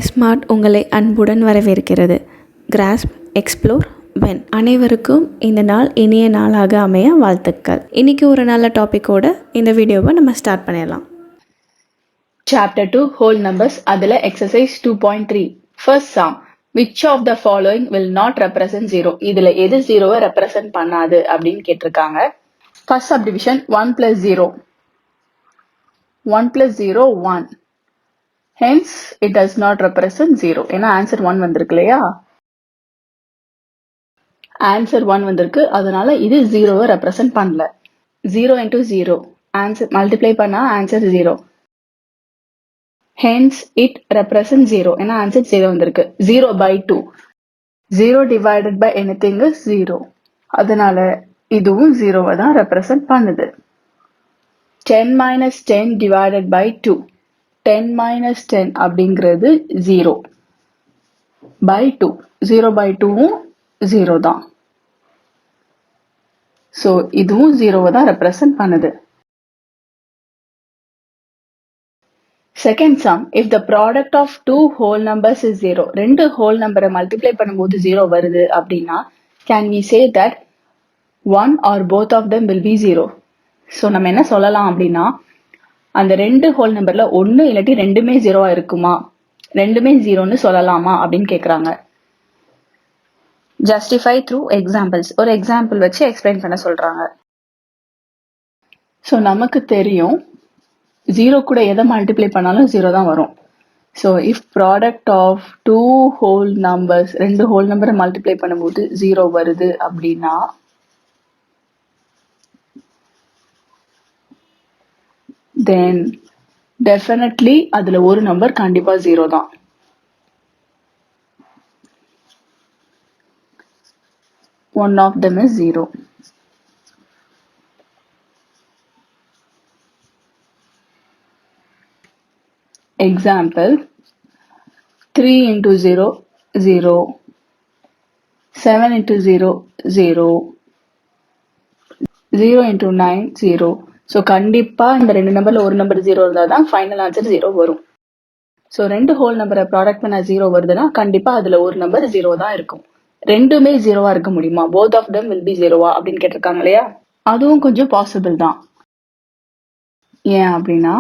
Smart உங்களை அன்புடன் வரவேற்கிறது. Grass, explore, when. அனைவருக்கும் இந்த நாள் இனிய நாளாக அமைய வாழ்த்துக்கள். இன்னைக்கு ஒரு நல்ல டாப்பிக்கோட இந்த வீடியோவை நம்ம ஸ்டார்ட் பண்ணிடலாம். Chapter 2 Whole Numbers அதில் exercise 2.3 First sum which of the following will not represent 0 இதில் எது 0வை represent பண்ணாது அப்படின்னு கேட்டிருக்காங்க. First subdivision 1 plus 0 1 plus 0 1 hence it does not represent 0 ஏன்னா answer 1 வந்திருக்கு இல்லையா, answer 1 வந்திருக்கு, அதனால இது 0வை represent பண்ணல. 0 into 0 answer multiply பண்ணா answer 0, hence it represents 0 ஏன்னா answer 0 வந்திருக்கு. 0 by 2 0 divided by anything is 0, அதனால இதுவும் 0வை தான் represent பண்ணுது. 10 minus 10 divided by 2 10 minus 10 அப்படிங்கிறது 0 by 2 0 by 2வும் 0 தான், so இதுவும் 0வை தான் represent பண்ணுது. Second sum, if the product of two whole numbers is 0, ரெண்டு whole number multiply பண்ணும்போது 0 வருது அப்படின்னா can we say that one or both of them will be 0? so நம்ம என்ன சொல்லலாம் அப்படின்னா அந்த ரெண்டு whole numberல ஒன்று இல்லாட்டி ரெண்டுமே 0வா இருக்குமா, ரெண்டுமே 0ன்னு சொல்லலாமா அப்படின்னு கேட்குறாங்க. Justify through examples, ஒரு எக்ஸாம்பிள் வச்சு எக்ஸ்பிளைன் பண்ண சொல்றாங்க. ஸோ நமக்கு தெரியும் 0 கூட எதை மல்டிப்ளை பண்ணாலும் 0 தான் வரும். So if product of two whole numbers, ரெண்டு ஹோல் நம்பரை மல்டிப்ளை பண்ணும்போது 0 வருது அப்படின்னா then definitely அதுல ஒரு நம்பர் கண்டிப்பா 0 தான். one of them is 0. Example 3 into 0 0, 7 into 0 0, 0 into 9 0. So கண்டிப்பா இந்த ரெண்டு நம்பர்ல ஒரு நம்பர் 0 இருந்தால் தான் ஃபைனல் ஆன்சர் 0 வரும். ஸோ ரெண்டு ஹோல் நம்பரை ப்ராடக்ட் பண்ண 0 வருதுன்னா கண்டிப்பா அதுல ஒரு நம்பர் 0 தான் இருக்கும். ரெண்டுமே 0வா இருக்க முடியுமா, both of them will be 0வா அப்படின்னு கேட்டிருக்காங்க இல்லையா, அதுவும் கொஞ்சம் பாசிபிள் தான். ஏன் அப்படின்னா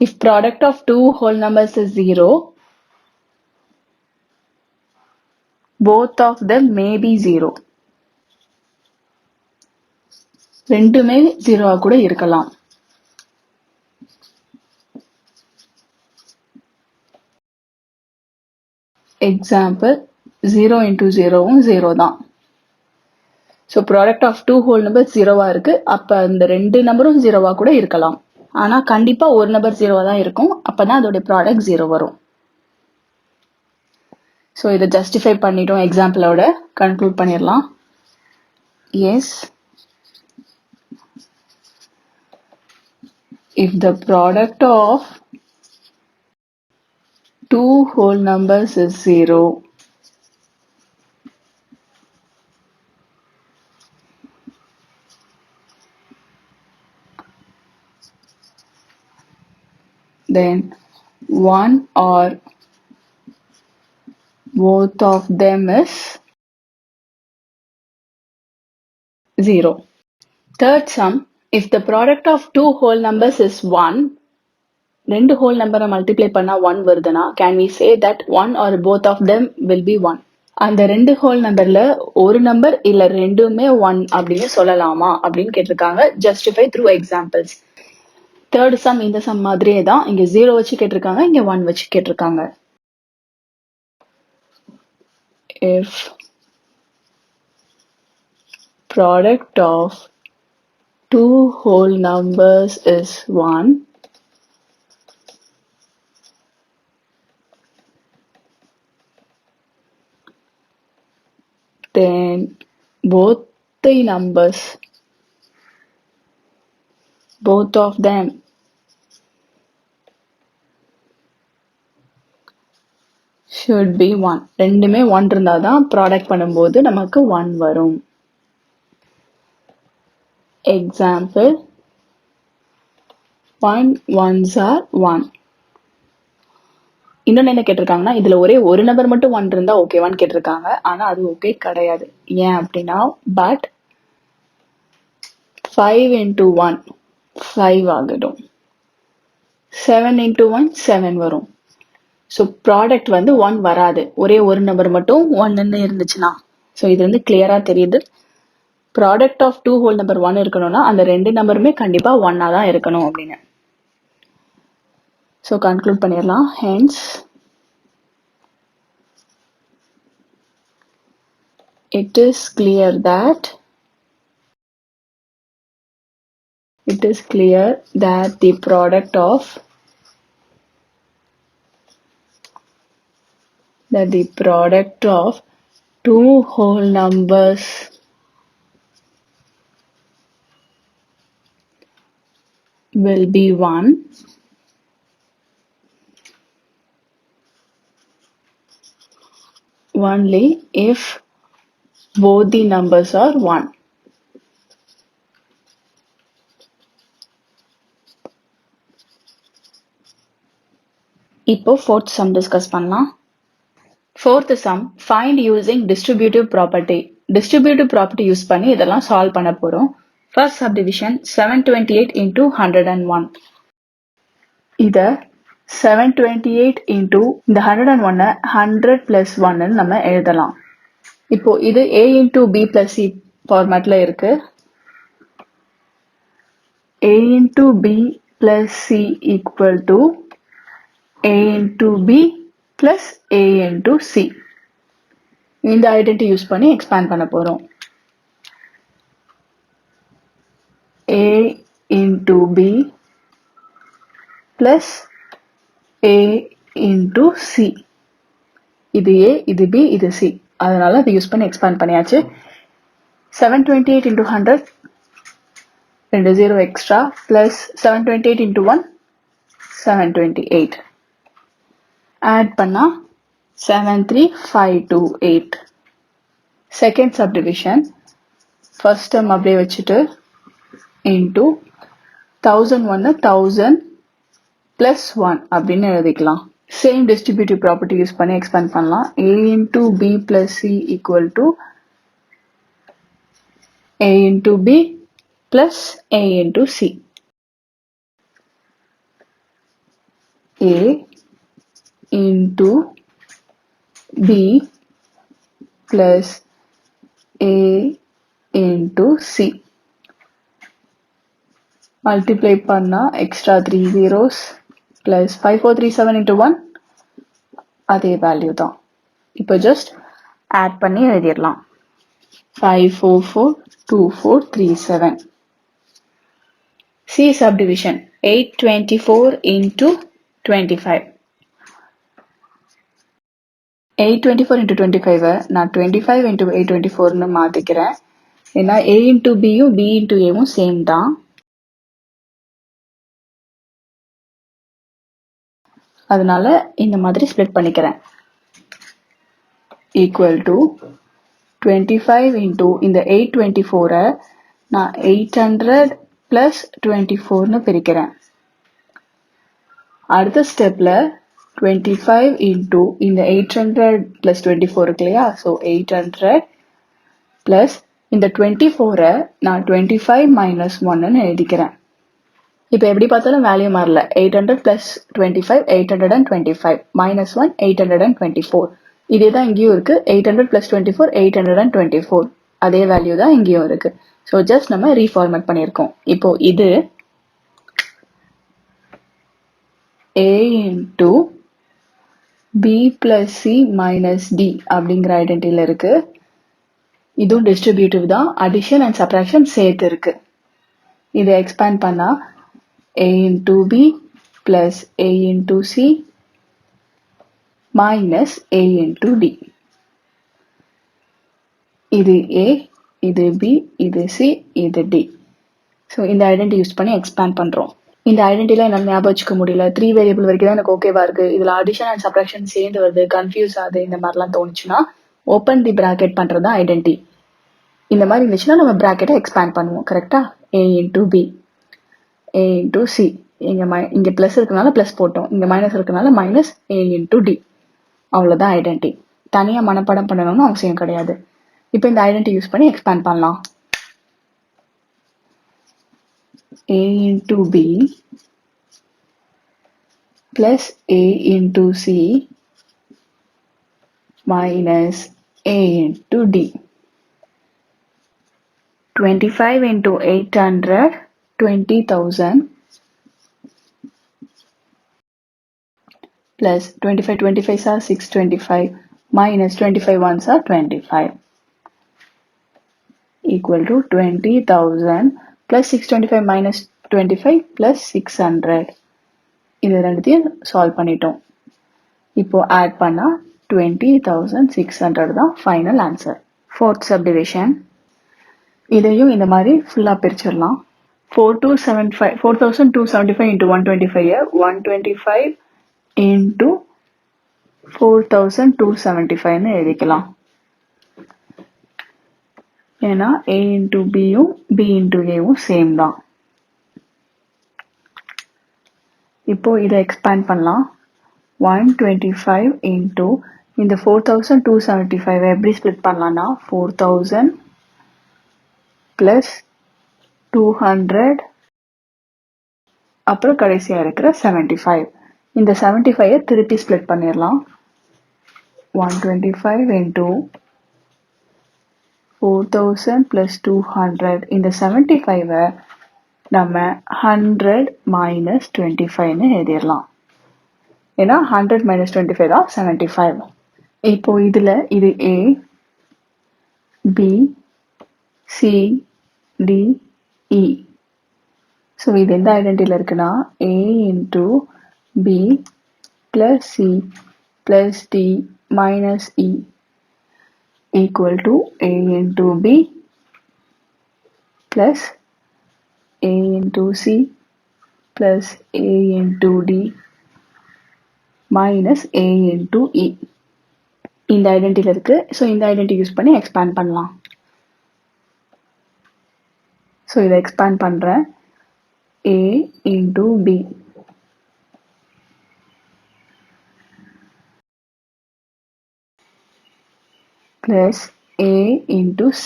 if product of two whole numbers is 0, both of them may be 0. ரெண்டுமே 0வா கூட இருக்கலாம். எக்ஸாம்பிள் 0 into 0வும் 0 தான். So product of two whole number 0வா இருக்கு, அப்ப இந்த ரெண்டு நம்பரும் 0வா கூட இருக்கலாம். ஆனா கண்டிப்பா ஒரு நம்பர் 0வா தான் இருக்கும், அப்பதான் அதோட ப்ராடக்ட் 0 வரும். ஸோ இதை ஜஸ்டிஃபை பண்ணிட்டோம், எக்ஸாம்பிளோட கன்க்ளூட் பண்ணிடலாம். Yes, if the product of two whole numbers is 0, then one or both of them is 0. Third sum, if the product of two whole numbers is 1, ரெண்டு whole number multiply பண்ணா 1 வருதுன்னா can we say that one or both of them will be 1? அந்த ரெண்டு whole numberல ஒரு number இல்ல ரெண்டுமே 1 அப்படின்னு சொல்லலாமா அப்படின்னு கேட்டிருக்காங்க. Justify through examples. Third sum இந்த சம் மாதிரியே தான், இங்க 0 வச்சு கேட்டிருக்காங்க, இங்க 1 வச்சு கேட்டிருக்காங்க. If product of two whole numbers is 1, then both the numbers, both of them should be 1. ரெண்டுமே 1 இருந்தாதான் ப்ராடக்ட் பண்ணும்போது நமக்கு 1 வரும். எக்ஸாம்பிள் 1 ones are 1, இன்னொன்னு என்ன கேட்டிருக்காங்கன்னா இதுல ஒரே ஒரு நம்பர் மட்டும் 1 இருந்தா ஓகேவான்னு கேட்டிருக்காங்க. ஆனா அது ஓகே கிடையாது. ஏன் அப்படின்னா பட் 5 into 1 5 ஆகிடும். 7 into 1 7 வரும். ஸோ ப்ராடக்ட் வந்து 1 வராது. ஒரே ஒரு நம்பர் மட்டும் 1ன்னு இருந்துச்சுன்னா. ஸோ இது வந்து கிளியரா தெரியுது. ப்ராடக்ட் ஆஃப் 2 ஹோல் நம்பர் 1 இருக்கணும்னா அந்த ரெண்டு நம்பருமே கண்டிப்பா 1ஆ தான் இருக்கணும் அப்படின்னு. ஸோ கன்க்ளூட் பண்ணிடலாம். Hence it is clear that the product of two whole numbers will be 1 only if both the numbers are 1. இப்போ fourth sum discuss பண்ணலாம். Fourth sum, find using distributive property. Distributive property use பண்ணி இதெல்லாம் solve பண்ண போறோம். First subdivision 728 into 101. இத 728 into இந்த 101 100 plus 1 நம்ம எழுதலாம். இப்போ இது a into b plus c ஃபார்மேட்ல இருக்கு. a into b plus c equal to a into b plus a into c. இந்த ஐடென்டி யூஸ் பண்ணி எக்ஸ்பேண்ட் பண்ண போறோம். a into b plus a into c. இது a, இது b, இது c. அதனால அதை யூஸ் பண்ணி எக்ஸ்பேண்ட் பண்ணியாச்சு. 728 into 100 2 0 extra plus 728 into 1 728. Add பண்ணா 73528. Second subdivision first term அப்படியே வச்சுட்டு into 1001 1000 plus 1 அப்படின்னு எழுதிக்கலாம். Same distributive property யூஸ் பண்ணி expand பண்ணலாம். a into b plus c equal to a into b plus a into c. a into b plus a into c. Multiply பண்ணா extra 3 zeros plus 5437 into 1 அதே value தான். இப்போ just add பண்ணி எழுதிடலாம். 5442437. C subdivision 824 into 25. 824 into 25 நான் 25 into 824 மாத்திக்கிறேன். ஏன்னா a into b யும் b into a யும் சேம் தான். அதனால இந்த மாதிரி ஸ்ப்ளிட் பண்ணிக்கிறேன். equal to 25 into இந்த 824 நான் 800 plus 24 பிரிக்கிறேன். அடுத்த ஸ்டெப்ல 25 into இந்த 800 plus 24 இருக்கு இல்லையா, so 800 plus இந்த 24 நான் 25 minus 1 எழுதிக்கிறேன். இப்போ எப்படி பார்த்தாலும் வேல்யூ மாறல. 800 plus 25 825 minus 1 824. இதே தான் இங்கேயும் இருக்கு. 800 plus 24 824. அதே வேல்யூ தான் இங்கேயும் இருக்கு. ஸோ ஜஸ்ட் நம்ம ரீஃபார்மேட் பண்ணியிருக்கோம். இப்போ இது a into b plus c minus d அப்படிங்கிற ஐடென்டிட்டியில் இருக்கு. இதுவும் டிஸ்ட்ரிபியூட்டிவ் தான். அடிஷன் அண்ட் சப்ராக்ஷன் சேர்த்து இருக்கு. இதை எக்ஸ்பேண்ட் பண்ணா a into b plus a into c minus a into d. இது a, இது b, இது c, இது d. ஸோ இந்த ஐடென்டி யூஸ் பண்ணி எக்ஸ்பேண்ட் பண்ணுறோம். இந்த ஐடென்டிலாம் என்னால் ஞாபகம் வச்சுக்க முடியல. 3 வேரியபிள் வரைக்கும் தான் எனக்கு ஓகேவா இருக்கு. இதில் அடிஷன் அண்ட் சப்ராக்ஷன் சேர்ந்து வருது, கன்ஃபியூஸ் ஆகுது, இந்த மாதிரிலாம் தோணுச்சுன்னா ஓப்பன் தி பிராக்கெட் பண்ணுறது தான் ஐடென்டி. இந்த மாதிரி இருந்துச்சுன்னா நம்ம பிராக்கெட்டை எக்ஸ்பேண்ட் பண்ணுவோம். கரெக்டா? a into b, a into c இங்க பிளஸ் இருக்கனால பிளஸ் போட்டோம், இங்க மைனஸ் இருக்கனால மைனஸ் a into d. அவ்வளவுதான் ஐடென்டி. தனியா மனப்பாடம் பண்ணணும்னு அவசியம் கிடையாது. இப்போ இந்த ஐடென்டி யூஸ் பண்ணி எக்ஸ்பேண்ட் பண்ணலாம். a into b plus a into c minus a into d. 25 into 800, 20,000 plus 25 25s are 625 minus 25 ones are 25 equal to 20,000 plus 625 minus 25 plus 600. இது ரெண்டுத்தையும் சால்வ் பண்ணிட்டோம். இப்போ ஆட் பண்ணா 20,600 தான் ஃபைனல் ஆன்சர். Fourth subdivision. இதையும் இந்த மாதிரி ஃபுல்லா பிரிச்சிடலாம். 4,275 into 125 125 into 4,275 எழுதிக்கலாம். ஏன்னா a into bயும் b into aவும் சேம் தான். இப்போ இதை எக்ஸ்பேண்ட் பண்ணலாம். 125 into இந்த 4,275 எப்படி ஸ்பிளிட் பண்ணலாம்னா 4,000 plus 200 அப்புறம் கடைசியா இருக்கிற 75. இந்த 75 திருப்பி ஸ்பிளிட் பண்ணிடலாம். 125 into 4,000 plus 200. இந்த 75 நம்ம 100 minus 25 எழுதிடலாம். ஏன்னா 100 minus 25 தான் 75. இப்போ இதுல இது a, b, c, d, e. So இது எந்த ஐடென்டிட்டியில் இருக்குன்னா a into b plus c plus d minus e equal to a into b plus a into c plus a into d minus a into e. இந்த ஐடென்டிட்டியில் இருக்கு. So இந்த identity use பண்ணி expand பண்ணலாம். So இதை expand பண்ணுறேன். a into b plus a into c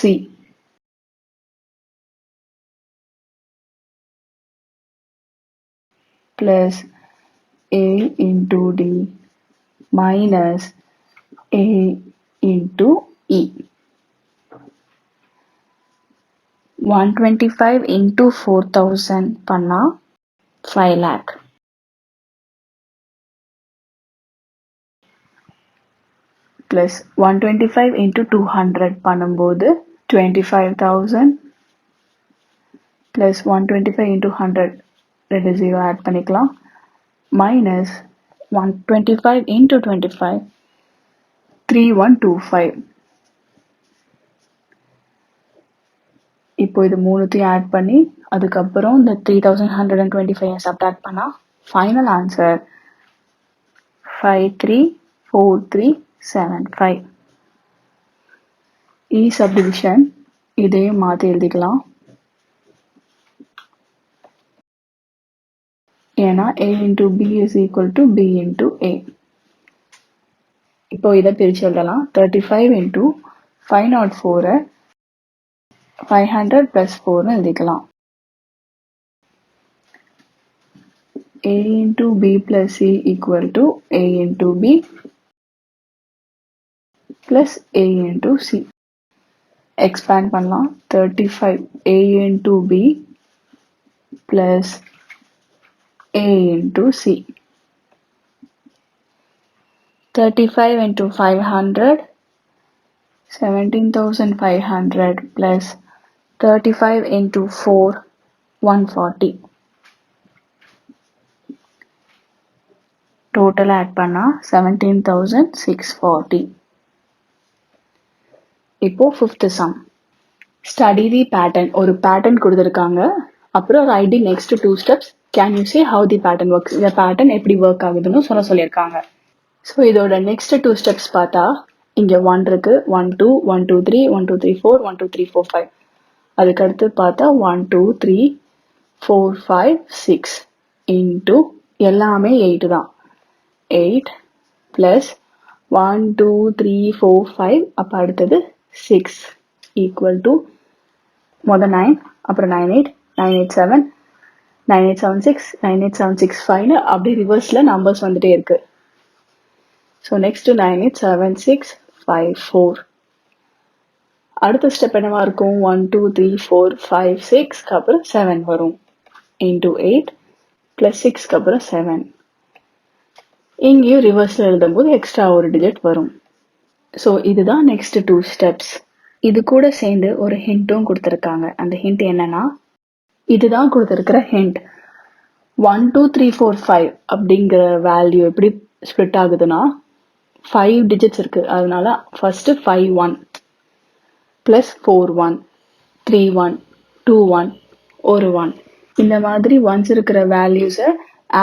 plus a into d minus a into e. 125 into 4,000 பண்ணா 5 lakh. Plus 125 into 200 பண்ணும்போது 25,000 plus 125 into 100 ரெண்டு 0 ஆட் பண்ணிக்கலாம் minus 125 into 25 3125. இப்போ இது மூணுத்தையும் ஆட் பண்ணி அதுக்கப்புறம் இந்த 3,125 சப்ட்ராக்ட் பண்ணா ஃபைனல் ஆன்சர் 534375. இ சப்டிவிஷன். இதையும் மாற்றி எழுதிக்கலாம். ஏன்னா a into b is equal to b into a. இப்போ இதை பிரிச்சு எழுதலாம். 35 into 504 500 plus 4 எழுதிக்கலாம். a into b plus c equal to a into b plus a into c. expand பண்ணலாம். 35 a into b plus a into c. 35 into 500 17,500 plus 35 into 4 140. total add பண்ணா 17,640. இப்போ 5th sum. study the pattern. ஒரு pattern கொடுத்திருக்காங்க. அப்புறம் ஒரு ID next 2 steps. can you say how the pattern works? இந்த pattern எப்படி work ஆகுதுன்னு சொல்லியிருக்காங்க. ஸோ இதோட next 2 steps பார்த்தா இங்க 1 இருக்கு. 1 2 1 2 3 1 2 3 4 1 2 3 4 5. அதுக்கடுத்து பார்த்தா 1 2 3 4 5 6. இன்ட்டு எல்லாமே 8 தான். 8 ப்ளஸ் 1 2 3 4 5 அப்போ அடுத்தது 6 ஈக்குவல் டு மொதல் 9 அப்புறம் 9 8 9 8 7 9 8 7 6 9 8 7 6 5 அப்படி ரிவர்ஸில் நம்பர்ஸ் வந்துட்டே இருக்கு. So next 9 8 7 6 5 4. அடுத்த ஸ்டெப் என்னவா இருக்கும்? 1 2 3 4 5 6 அப்புறம் 7 வரும். இன்டூ 8 ப்ளஸ் 6 அப்புறம் 7. இங்கேயும் ரிவர்ஸில் எழுதும்போது எக்ஸ்ட்ரா ஒரு டிஜிட் வரும். ஸோ இதுதான் நெக்ஸ்ட் 2 ஸ்டெப்ஸ். இது கூட சேர்ந்து ஒரு ஹிண்ட்டும் கொடுத்துருக்காங்க. அந்த ஹிண்ட் என்னன்னா, இதுதான் கொடுத்துருக்கிற ஹிண்ட். 1 2 3 4 5 அப்படிங்கிற வேல்யூ எப்படி ஸ்ப்ளிட் ஆகுதுன்னா 5 டிஜிட்ஸ் இருக்கு. அதனால ஃபர்ஸ்ட் 5 1 ப்ளஸ் 4 1 3 1 2 1 ஒரு 1 இந்த மாதிரி ஒன்ஸ் இருக்கிற வேல்யூஸை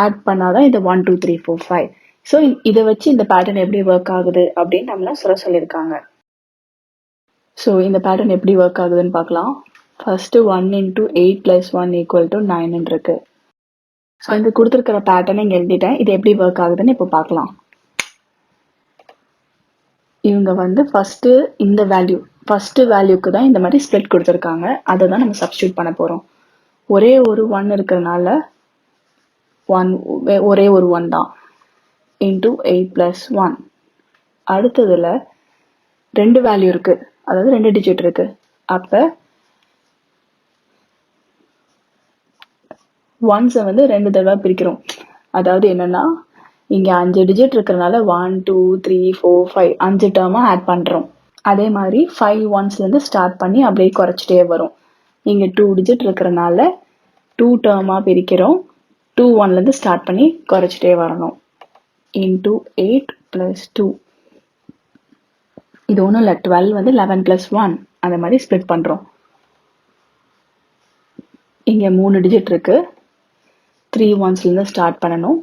ஆட் பண்ணாதான் இந்த 1 2 3 4 5. ஸோ இதை வச்சு இந்த பேட்டர்ன் எப்படி ஒர்க் ஆகுது அப்படின்னு நம்மள சொல்லியிருக்காங்க. ஸோ இந்த பேட்டர்ன் எப்படி ஒர்க் ஆகுதுன்னு பார்க்கலாம். First 1 into 8 plus 1 equal to 9 இருக்கு. ஸோ இந்த கொடுத்துருக்கிற பேட்டர்னை இங்கே எழுதிட்டேன். இது எப்படி ஒர்க் ஆகுதுன்னு இப்போ பார்க்கலாம். இவங்க ஃபர்ஸ்ட் இந்த வேல்யூ ஃபர்ஸ்ட் வேல்யூக்கு தான் இந்த மாதிரி ஸ்ப்ளிட் கொடுத்துருக்காங்க. அதை தான் நம்ம சப்ஸ்டியூட் பண்ண போகிறோம். ஒரே ஒரு 1 இருக்கிறதுனால ஒரே ஒரு 1 தான். Into 8 plus 1. அடுத்ததுல 2 வேல்யூ இருக்கு, அதாவது 2 டிஜிட் இருக்கு. அப்ப ஒன்ஸை 2 தடவை பிரிக்கிறோம். அதாவது என்னன்னா, இங்க 5 டிஜிட் இருக்கிறதுனால 1 2 3 4 5 5 டேர்மா ஆட் பண்றோம். அதே மாதிரி 5 ஒன்ஸ்லேருந்து ஸ்டார்ட் பண்ணி அப்படியே குறைச்சிட்டே வரும். இங்க 2 டிஜிட் இருக்கிறதுனால 2 டேர்மா பிரிக்கிறோம். 2 1லேருந்து ஸ்டார்ட் பண்ணி குறைச்சிட்டே வரணும். Into 8 plus 2. இது ஒன்றும் இல்லை, 12 11 ப்ளஸ் 1 அந்த மாதிரி ஸ்ப்ளிட் பண்றோம். இங்க 3 டிஜிட் இருக்கு. 3 ஒன்ஸ்லேருந்து ஸ்டார்ட் பண்ணணும்.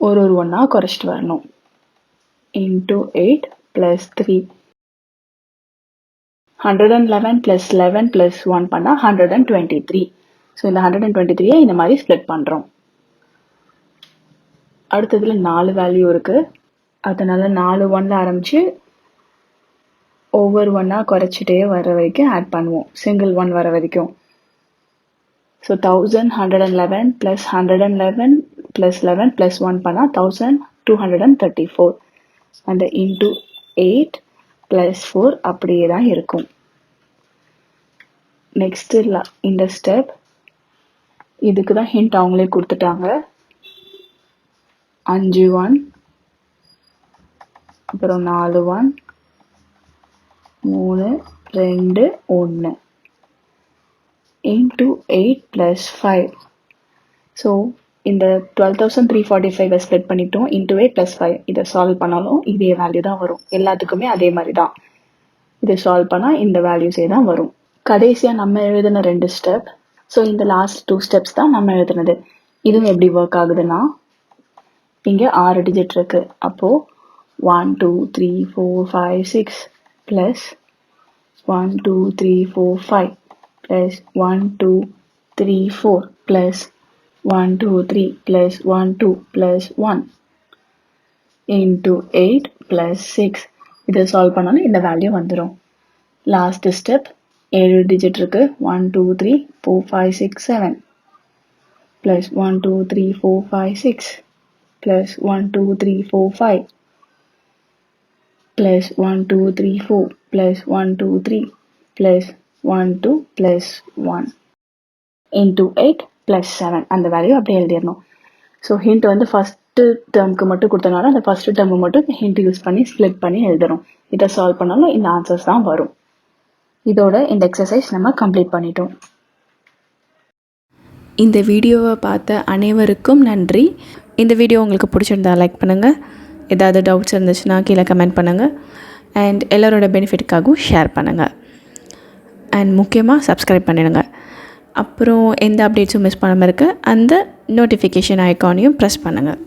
ஒரு ஒன்றா குறைச்சிட்டு வரணும். Into 8 plus 3. 111 ப்ளஸ் 11 ப்ளஸ் 1 பண்ணால் 123. ஸோ இந்த 123 இந்த மாதிரி ஸ்ப்ளிட் பண்ணுறோம். அடுத்ததுல 4 வேல்யூ இருக்கு. அதனால 4 1ல ஆரம்பிச்சு ஒவ்வொரு ஒன்றா குறைச்சிட்டே வர வரைக்கும் ஆட் பண்ணுவோம், சிங்கிள் 1 வர வரைக்கும். ஸோ 1111 ப்ளஸ் 111 ப்ளஸ் 11 ப்ளஸ் 1 பண்ணால் 1234. அந்த இன்டூ 8 ப்ளஸ் 4 அப்படியே தான் இருக்கும். நெக்ஸ்ட் இந்த ஸ்டெப், இதுக்கு தான் ஹிண்ட் அவங்களே கொடுத்துட்டாங்க. 5 1 அப்புறம் 4 1 3 2 1 இன்டூ 8 ப்ளஸ் 5. ஸோ இந்த 12,345 ஸ்ப்ளிட் பண்ணிட்டோம். இன்டூ 8 ப்ளஸ் 5 இதை சால்வ் பண்ணாலும் இதே வேல்யூ தான் வரும். எல்லாத்துக்குமே அதே மாதிரி தான். இதை சால்வ் பண்ணால் இந்த வேல்யூஸே தான் வரும். கடைசியாக நம்ம எழுதின 2 ஸ்டெப். ஸோ இந்த லாஸ்ட் 2 ஸ்டெப்ஸ் தான் நம்ம எழுதுனது. இதுவும் எப்படி ஒர்க் ஆகுதுன்னா, இங்கே 6 டிஜிட் இருக்கு. அப்போ 1 2 3 4 5 6 plus 1 2 3 4 5 plus 1 2 3 4 plus 1 2 3 plus 1 2 plus 1 into 8 plus 6. இதை சால்வ் பண்ணாலும் இந்த வேல்யூ வந்துடும். லாஸ்ட் ஸ்டெப், 7 டிஜிட் இருக்கு. 1 2 3 4 5 6 7 plus 1 2 3 4 5 6 plus 1 2 3 4 5 plus 1 2 3 4 plus 1 2 3 plus 1 2 plus 1 into 8 plus 7. அந்த வேல்யூ அப்படியே எழுதிடணும். ஸோ ஹிண்ட் ஃபர்ஸ்ட் டேர்முக்கு மட்டும் கொடுத்தனால அந்த ஃபர்ஸ்ட் டேர்மை மட்டும் ஹிண்ட் யூஸ் பண்ணி ஸ்ப்ளிட் பண்ணி எழுதுறோம். இதை சால்வ் பண்ணாலும் இந்த ஆன்சர்ஸ் தான் வரும். இதோட இந்த எக்ஸசைஸ் நம்ம கம்ப்ளீட் பண்ணிட்டோம். இந்த வீடியோவை பார்த்த அனைவருக்கும் நன்றி. இந்த வீடியோ உங்களுக்கு பிடிச்சிருந்தா லைக் பண்ணுங்கள். ஏதாவது டவுட்ஸ் இருந்துச்சுன்னா கீழே கமெண்ட் பண்ணுங்கள். அண்ட் எல்லோரோட பெனிஃபிட்டுக்காகவும் ஷேர் பண்ணுங்கள். அண்ட் முக்கியமாக சப்ஸ்கிரைப் பண்ணிடுங்க. அப்புறம் எந்த அப்டேட்ஸும் மிஸ் பண்ணாமல் இருக்க அந்த நோட்டிஃபிகேஷன் ஐக்கானையும் ப்ரெஸ் பண்ணுங்கள்.